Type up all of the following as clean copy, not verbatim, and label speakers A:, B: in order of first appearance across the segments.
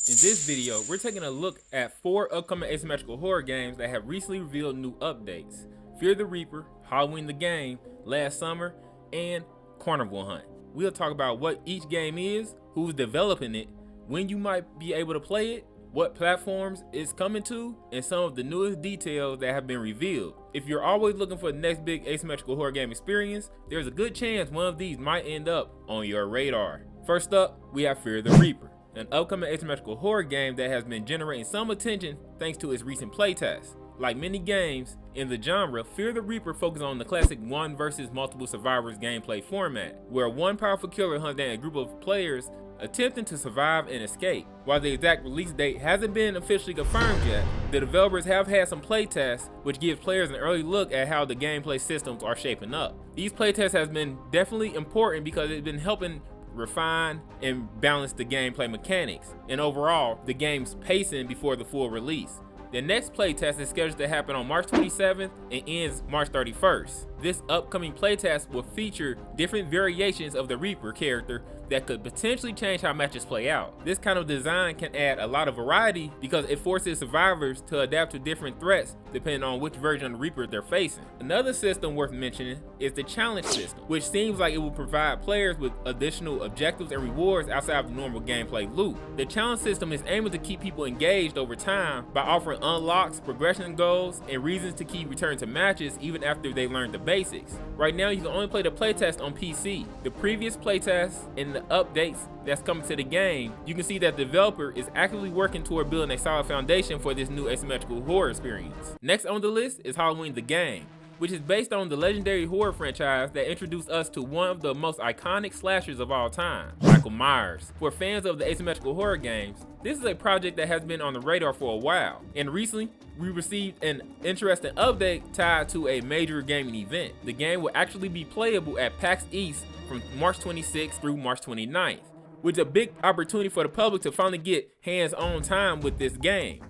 A: In this video, we're taking a look at 4 upcoming asymmetrical horror games that have recently revealed new updates: Fear the Reaper, Halloween the Game, Last Summer, and Carnival Hunt. We'll talk about what each game is, who's developing it, when you might be able to play it, what platforms it's coming to, and some of the newest details that have been revealed. If you're always looking for the next big asymmetrical horror game experience, there's a good chance one of these might end up on your radar. First up, we have Fear the Reaper, an upcoming asymmetrical horror game that has been generating some attention thanks to its recent playtests. Like many games in the genre, Fear the Reaper focuses on the classic one versus multiple survivors gameplay format, where one powerful killer hunts down a group of players attempting to survive and escape. While the exact release date hasn't been officially confirmed yet, the developers have had some playtests which gives players an early look at how the gameplay systems are shaping up. These playtests have been definitely important because it's been helping refine and balance the gameplay mechanics, and overall, the game's pacing before the full release. The next playtest is scheduled to happen on March 27th and ends March 31st. This upcoming playtest will feature different variations of the Reaper character that could potentially change how matches play out. This kind of design can add a lot of variety because it forces survivors to adapt to different threats depending on which version of the Reaper they're facing. Another system worth mentioning is the challenge system, which seems like it will provide players with additional objectives and rewards outside of the normal gameplay loop. The challenge system is aiming to keep people engaged over time by offering unlocks, progression goals, and reasons to keep returning to matches even after they learn the basics. Right now, you can only play the playtest on PC. The previous playtests and the updates that's coming to the game, you can see that the developer is actively working toward building a solid foundation for this new asymmetrical horror experience. Next on the list is Halloween the Game, which is based on the legendary horror franchise that introduced us to one of the most iconic slashers of all time, Michael Myers. For fans of the asymmetrical horror games, this is a project that has been on the radar for a while, and recently we received an interesting update tied to a major gaming event. The game will actually be playable at PAX East from March 26th through March 29th, which is a big opportunity for the public to finally get hands-on time with this game.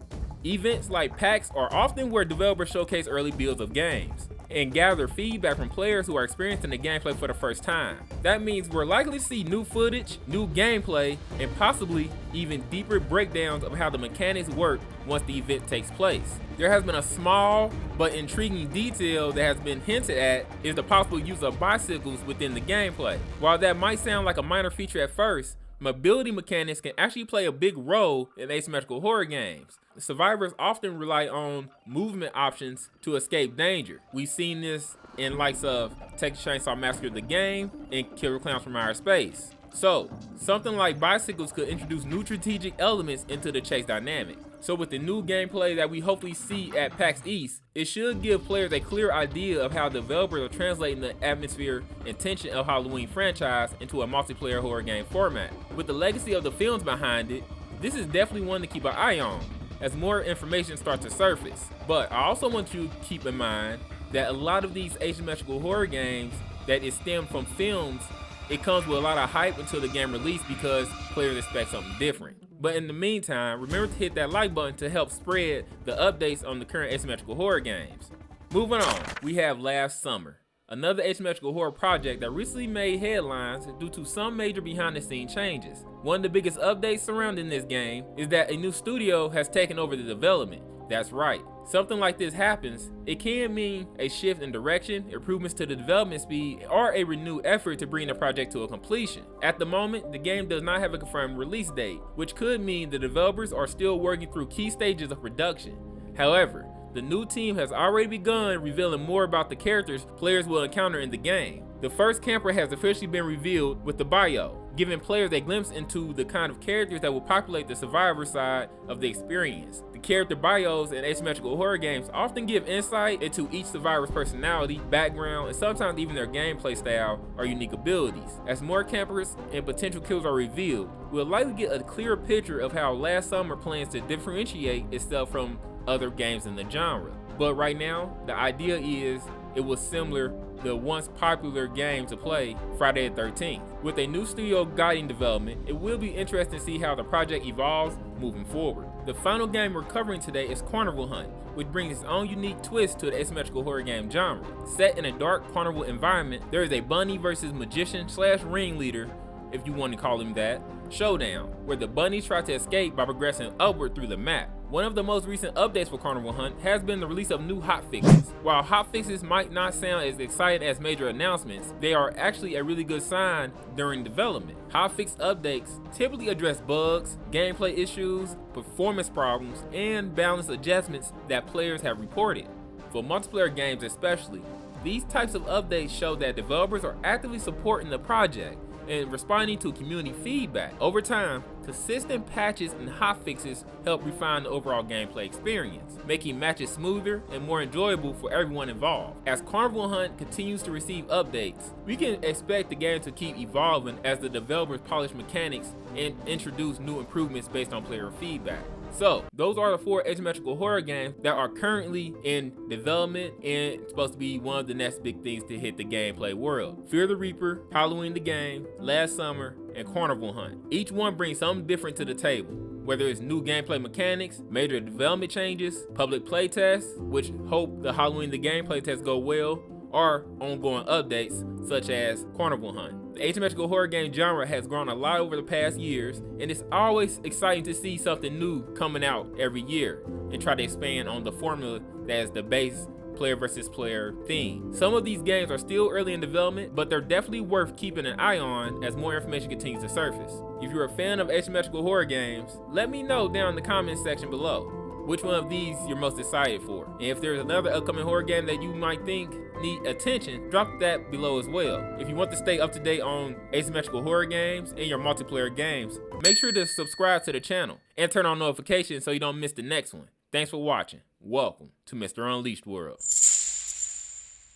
A: Events like PAX are often where developers showcase early builds of games and gather feedback from players who are experiencing the gameplay for the first time. That means we're likely to see new footage, new gameplay, and possibly even deeper breakdowns of how the mechanics work once the event takes place. There has been a small but intriguing detail that has been hinted at is the possible use of bicycles within the gameplay. While that might sound like a minor feature at first, mobility mechanics can actually play a big role in asymmetrical horror games. Survivors often rely on movement options to escape danger. We've seen this in likes of Texas Chainsaw Massacre the Game and Killer Clowns from Outer Space. So, something like bicycles could introduce new strategic elements into the chase dynamic. So with the new gameplay that we hopefully see at PAX East, it should give players a clear idea of how developers are translating the atmosphere and tension of Halloween franchise into a multiplayer horror game format. With the legacy of the films behind it, this is definitely one to keep an eye on as more information starts to surface. But I also want you to keep in mind that a lot of these asymmetrical horror games that is stemmed from films, it comes with a lot of hype until the game release because players expect something different. But in the meantime, remember to hit that like button to help spread the updates on the current asymmetrical horror games. Moving on, we have Last Summer, another asymmetrical horror project that recently made headlines due to some major behind the scenes changes. One of the biggest updates surrounding this game is that a new studio has taken over the development. That's right. Something like this happens, it can mean a shift in direction, improvements to the development speed, or a renewed effort to bring the project to a completion. At the moment, the game does not have a confirmed release date, which could mean the developers are still working through key stages of production. However, the new team has already begun revealing more about the characters players will encounter in the game. The first camper has officially been revealed with the bio, giving players a glimpse into the kind of characters that will populate the survivor side of the experience. The character bios in asymmetrical horror games often give insight into each survivor's personality, background, and sometimes even their gameplay style or unique abilities. As more campers and potential kills are revealed, we'll likely get a clearer picture of how Last Summer plans to differentiate itself from other games in the genre. But right now, the idea is it was similar the once popular game to play, Friday the 13th. With a new studio guiding development, it will be interesting to see how the project evolves moving forward. The final game we're covering today is Carnival Hunt, which brings its own unique twist to the asymmetrical horror game genre. Set in a dark carnival environment, there is a bunny versus magician slash ringleader if you want to call him that, Showdown, where the bunnies try to escape by progressing upward through the map. One of the most recent updates for Carnival Hunt has been the release of new hotfixes. While hotfixes might not sound as exciting as major announcements, they are actually a really good sign during development. Hotfix updates typically address bugs, gameplay issues, performance problems, and balance adjustments that players have reported. For multiplayer games especially, these types of updates show that developers are actively supporting the project and responding to community feedback. Over time, consistent patches and hotfixes help refine the overall gameplay experience, making matches smoother and more enjoyable for everyone involved. As Carnival Hunt continues to receive updates, we can expect the game to keep evolving as the developers polish mechanics and introduce new improvements based on player feedback. So, those are the 4 asymmetrical horror games that are currently in development and supposed to be one of the next big things to hit the gameplay world. Fear the Reaper, Halloween the Game, Last Summer, and Carnival Hunt. Each one brings something different to the table, whether it's new gameplay mechanics, major development changes, public playtests, which hope the Halloween the Game playtests go well, or ongoing updates such as Carnival Hunt. The asymmetrical horror game genre has grown a lot over the past years, and it's always exciting to see something new coming out every year and try to expand on the formula that is the base player versus player theme. Some of these games are still early in development, but they're definitely worth keeping an eye on as more information continues to surface. If you're a fan of asymmetrical horror games, let me know down in the comments section below which one of these you're most excited for. And if there's another upcoming horror game that you might think need attention, drop that below as well. If you want to stay up to date on asymmetrical horror games and your multiplayer games, make sure to subscribe to the channel and turn on notifications so you don't miss the next one. Thanks for watching. Welcome to Mr. Unleashed World.